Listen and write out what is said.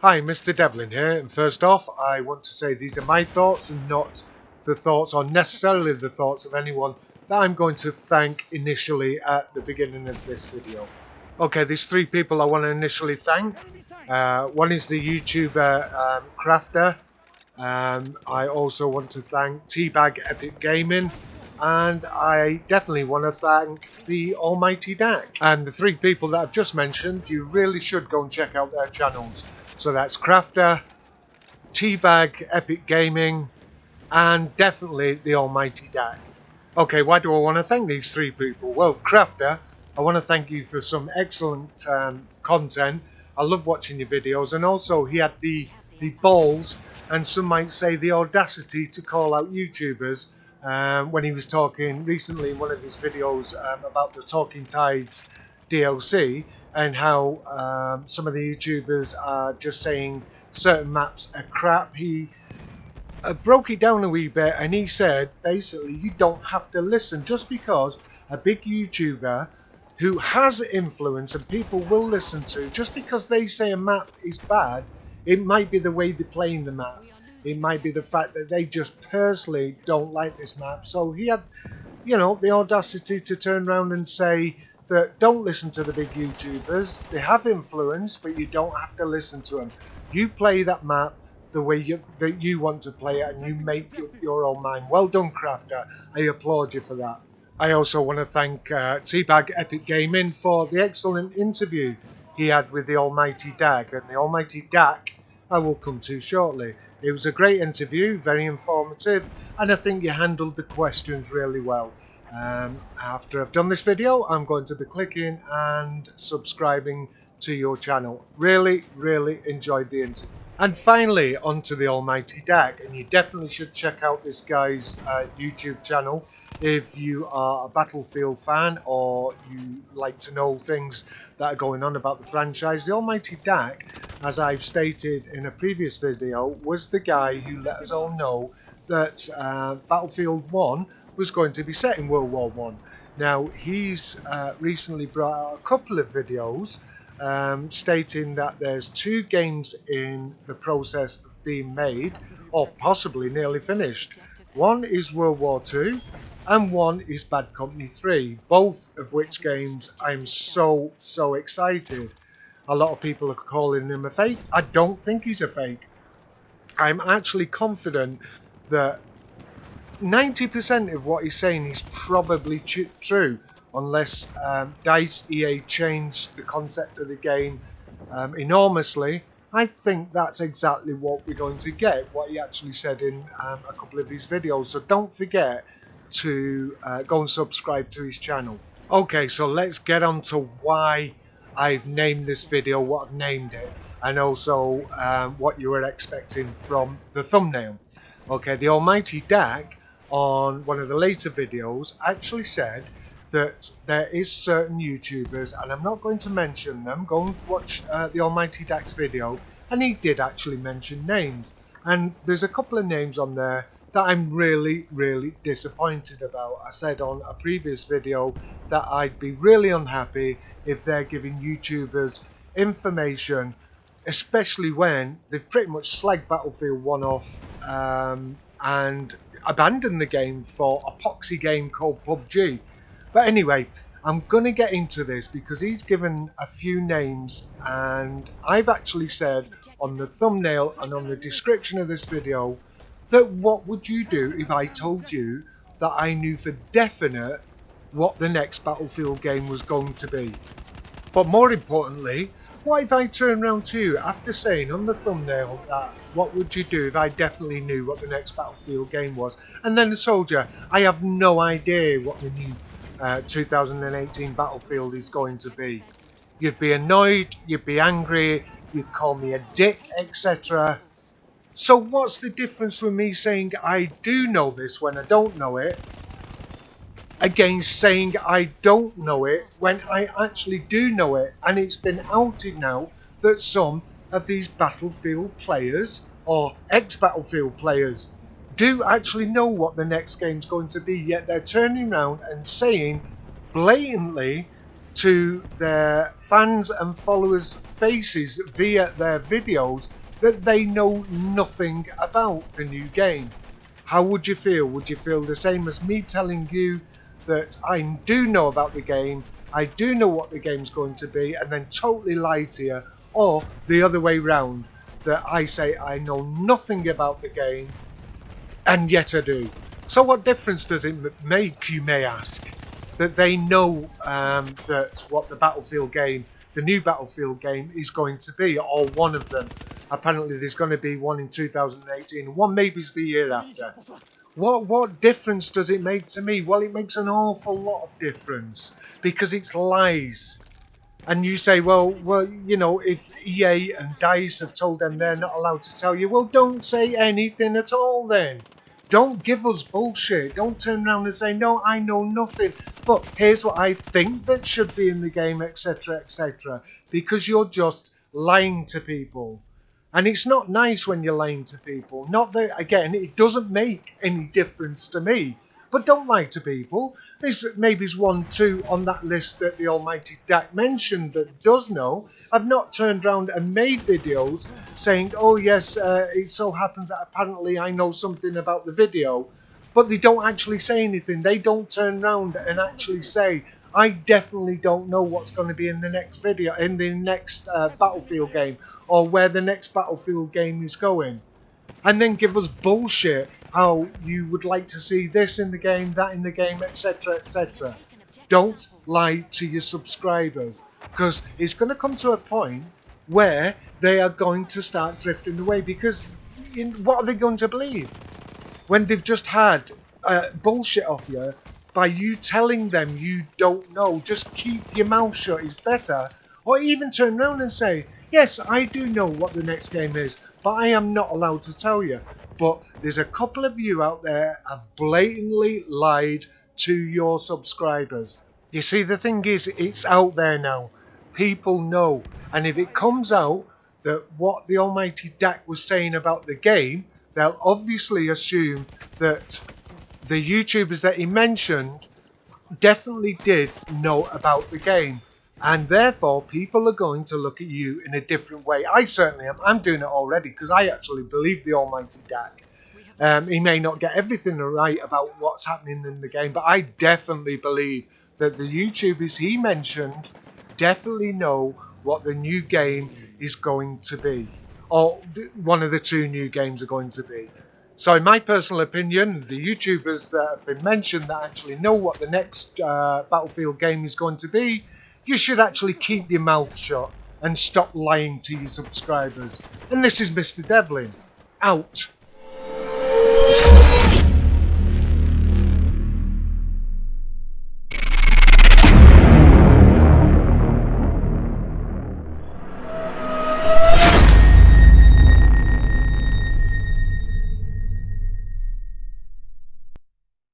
Hi, Mr. Devlin here, and first off, I want to say these are my thoughts and not the thoughts or necessarily the thoughts of anyone that I'm going to thank initially at the beginning of this video. Okay, there's three people I want to initially thank. One is the YouTuber Crafter. I also want to thank Teabag Epic Gaming, and I definitely want to thank the almighty Dak. And the three people that I've just mentioned, you really should go and check out their channels. So that's Crafter, Teabag Epic Gaming, and definitely the almighty Dak. Okay, why do I want to thank these three people? Well, Crafter, I want to thank you for some excellent content. I love watching your videos, and also he had the balls, and some might say the audacity, to call out YouTubers when he was talking recently in one of his videos about the Talking Tides DLC, and how some of the YouTubers are just saying certain maps are crap. He broke it down a wee bit, and he said basically you don't have to listen just because a big YouTuber who has influence and people will listen to, just because they say a map is bad, it might be the way they're playing the map. It might be the fact that they just personally don't like this map. So he had, you know, the audacity to turn around and say that don't listen to the big YouTubers. They have influence, but you don't have to listen to them. You play that map the way that you want to play it, and you make your own mind. Well done, Crafter. I applaud you for that. I also want to thank Teabag Epic Gaming for the excellent interview he had with the almighty Dak, and the almighty Dak I will come to shortly. It was a great interview, very informative, and I think you handled the questions really well. After I've done this video, I'm going to be clicking and subscribing to your channel. Really enjoyed the interview. And finally, onto the almighty Dak, and you definitely should check out this guy's YouTube channel if you are a Battlefield fan or you like to know things that are going on about the franchise. The almighty Dak, as I've stated in a previous video, was the guy who let us all know that Battlefield 1 was going to be set in World War I. Now, he's recently brought out a couple of videos stating that there's two games in the process of being made, or possibly nearly finished. One is World War II, and one is Bad Company 3, both of which games I'm so excited. A lot of people are calling him a fake. I don't think he's a fake. I'm actually confident that 90% of what he's saying is probably true, unless DICE EA changed the concept of the game enormously. I think that's exactly what we're going to get, what he actually said in a couple of his videos. So don't forget to go and subscribe to his channel. Okay, so let's get on to why I've named this video what I've named it, and also what you were expecting from the thumbnail. Okay, the almighty Dak on one of the later videos actually said that there is certain YouTubers, and I'm not going to mention them, go and watch the almighty Dak's video, and he did actually mention names, and there's a couple of names on there that I'm really disappointed about. I said on a previous video that I'd be really unhappy if they're giving YouTubers information, especially when they've pretty much slagged Battlefield 1 off and abandoned the game for a poxy game called PUBG. But anyway, I'm going to get into this because he's given a few names, and I've actually said on the thumbnail and on the description of this video that what would you do if I told you that I knew for definite what the next Battlefield game was going to be. But more importantly, what if I turn around to you after saying on the thumbnail that what would you do if I definitely knew what the next Battlefield game was, and then I told you I have no idea what the new 2018 Battlefield is going to be? You'd be annoyed, you'd be angry, you'd call me a dick, etc. So what's the difference with me saying I do know this when I don't know it, against saying I don't know it when I actually do know it? And it's been outed now that some of these Battlefield players, or ex-Battlefield players, do actually know what the next game's going to be, yet they're turning around and saying blatantly to their fans and followers' faces via their videos that they know nothing about the new game. How would you feel? Would you feel the same as me telling you that I do know about the game, I do know what the game's going to be, and then totally lie to you? Or the other way round, that I say I know nothing about the game and yet I do? So what difference does it make, you may ask, that they know that what the Battlefield game, the new Battlefield game, is going to be, or one of them? Apparently there's going to be one in 2018, one maybe is the year after. What difference does it make to me? Well, it makes an awful lot of difference, because it's lies. And you say, well, you know, if EA and DICE have told them they're not allowed to tell you, well, don't say anything at all then. Don't give us bullshit. Don't turn around and say, no, I know nothing, but here's what I think that should be in the game, etc., etc. Because you're just lying to people. And it's not nice when you're lying to people. Not that, again, it doesn't make any difference to me. But don't lie to people. There's maybe one, two on that list that the almighty Dak mentioned that does know. I've not turned around and made videos saying, oh yes, it so happens that apparently I know something about the video. But they don't actually say anything. They don't turn around and actually say, I definitely don't know what's going to be in the next video, in the next Battlefield game, or where the next Battlefield game is going. And then give us bullshit how you would like to see this in the game, that in the game, etc., etc. Don't lie to your subscribers, because it's going to come to a point where they are going to start drifting away, because what are they going to believe when they've just had bullshit off you by you telling them you don't know? Just keep your mouth shut is better. Or even turn around and say, yes, I do know what the next game is, but I am not allowed to tell you. But there's a couple of you out there have blatantly lied to your subscribers. You see, the thing is, it's out there now. People know. And if it comes out that what the almighty Dak was saying about the game, they'll obviously assume that the YouTubers that he mentioned definitely did know about the game. And therefore, people are going to look at you in a different way. I certainly am. I'm doing it already because I actually believe the almighty Dak. He may not get everything right about what's happening in the game, but I definitely believe that the YouTubers he mentioned definitely know what the new game is going to be. Or one of the two new games are going to be. So in my personal opinion, the YouTubers that have been mentioned that actually know what the next Battlefield game is going to be, you should actually keep your mouth shut and stop lying to your subscribers. And this is Mr. Devlin, out.